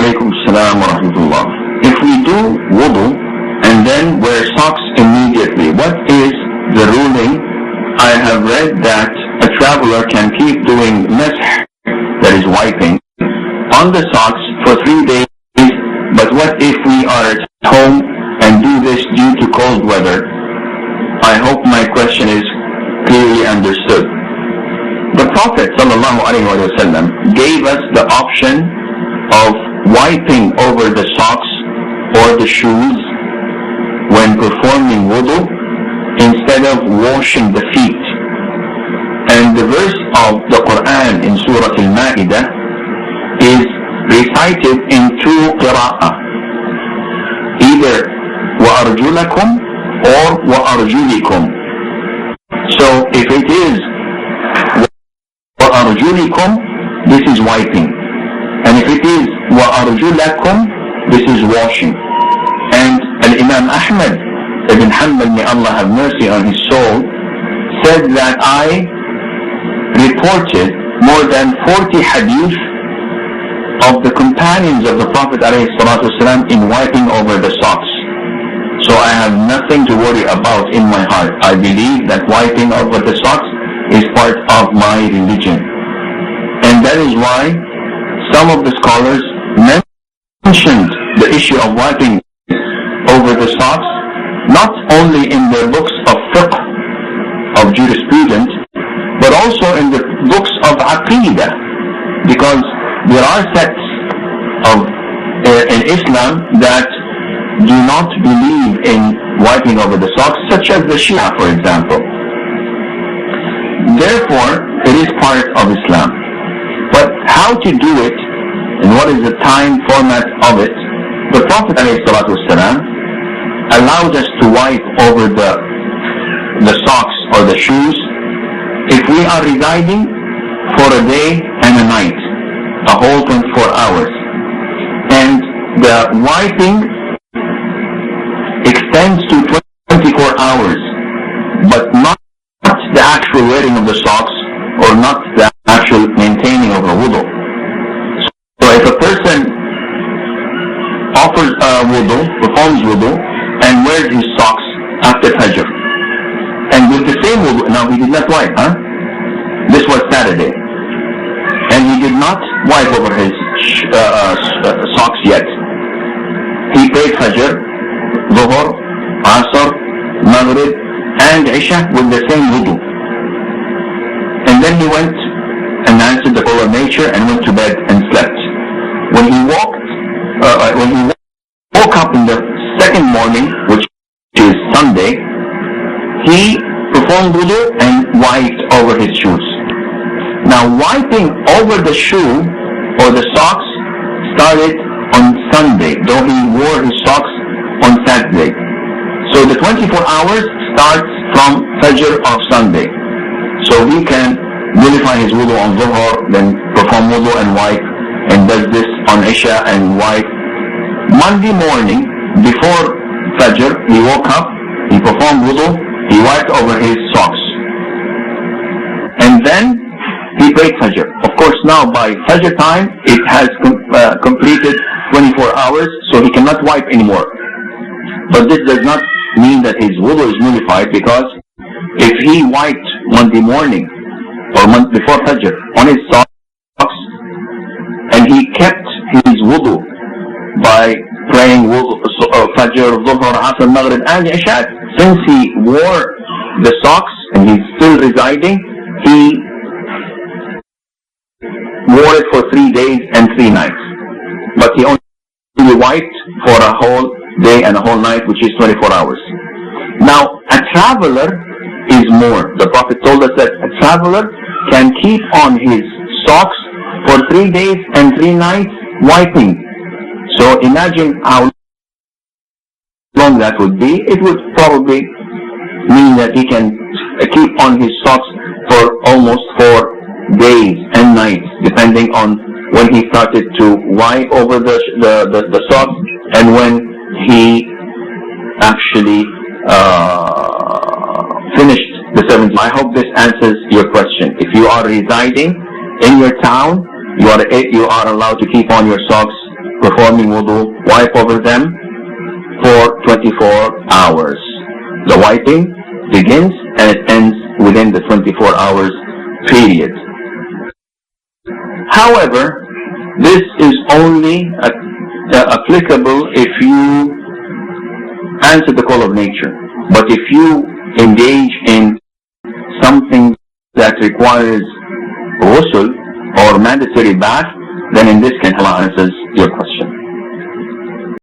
Alaykum salam wa rahmatullah. If we do wudu and then wear socks immediately, what is the ruling? I have read that a traveler can keep doing mash, that is wiping, on the socks for 3 days, but what if we are at home and do this due to cold weather? I hope my question is clearly understood. The Prophet ﷺ gave us the option of wiping over the socks or the shoes when performing wudu instead of washing the feet. And the verse of the Quran in Surah Al-Ma'idah is recited in two qira'ah, either وَأَرْجُلَكُمْ or وَأَرْجُلِكُمْ. So if it is وَأَرْجُلِكُمْ, this is wiping. And if it is وَأَرْجُلَكُمْ, this is washing. And Imam Ahmad ibn Hanbal, may Allah have mercy on his soul, said that I reported more than 40 hadith of the companions of the Prophet ﷺ in wiping over the socks. So I have nothing to worry about in my heart. I believe that wiping over the socks is part of my religion. And that is why some of the scholars mentioned the issue of wiping over the socks, not only in their books of fiqh, of jurisprudence, but also in the books of aqidah, because there are sects in Islam that do not believe in wiping over the socks, such as the Shia, for example. Therefore, it is part of Islam. But how to do it and what is the time format of it, the Prophet ﷺ allows us to wipe over the socks or the shoes if we are residing for a day and a night, a whole 24 hours. And the wiping extends to 24 hours, but not the actual wearing of the socks or not the actual maintaining of the wudu. So if a person offers performs wudu and wears his socks after Fajr, and with the same wudu, now he did not wipe, this was Saturday, and he did not wipe over his socks yet. He prayed Fajr, Dhuhr, Asr, Maghrib, and Isha with the same wudu. And then he went and answered the call of nature and went to bed and slept. When he woke up in the second morning, which is Sunday, he performed wudu and wiped over his shoes. Now, wiping over the shoe or the socks started on Sunday, though he wore his socks on Saturday. So the 24 hours starts from Fajr of Sunday. So he can nullify his wudu on Dhuhr, then perform wudu and wipe, and does this on Isha and wipe. Monday morning, before Fajr, he woke up, he performed wudu, he wiped over his socks. And then he prayed Fajr. Of course, now by Fajr time, it has completed 24 hours, so he cannot wipe anymore. But this does not mean that his wudu is nullified, because if he wiped Monday morning or before Fajr on his socks and he kept his wudu by praying Fajr, Dhuhr, Asr, Maghrib and Isha, since he wore the socks and he's still residing, he wore it for 3 days and 3 nights. But he only wiped for a whole day and a whole night, which is 24 hours. Now, a traveler is more. The Prophet told us that a traveler can keep on his socks for 3 days and 3 nights wiping. So imagine how long that would be. It would probably mean that he can keep on his socks for almost 4 days and nights, depending on when he started to wipe over the socks and when he actually finished the 7th. I hope this answers your question. If you are residing in your town, you are allowed to keep on your socks performing wudu, wipe over them for 24 hours. The wiping begins and it ends within the 24 hours period. However, this is only applicable if you answer the call of nature. But if you engage in something that requires ghusl or mandatory bath, then in this case Allah answers your question.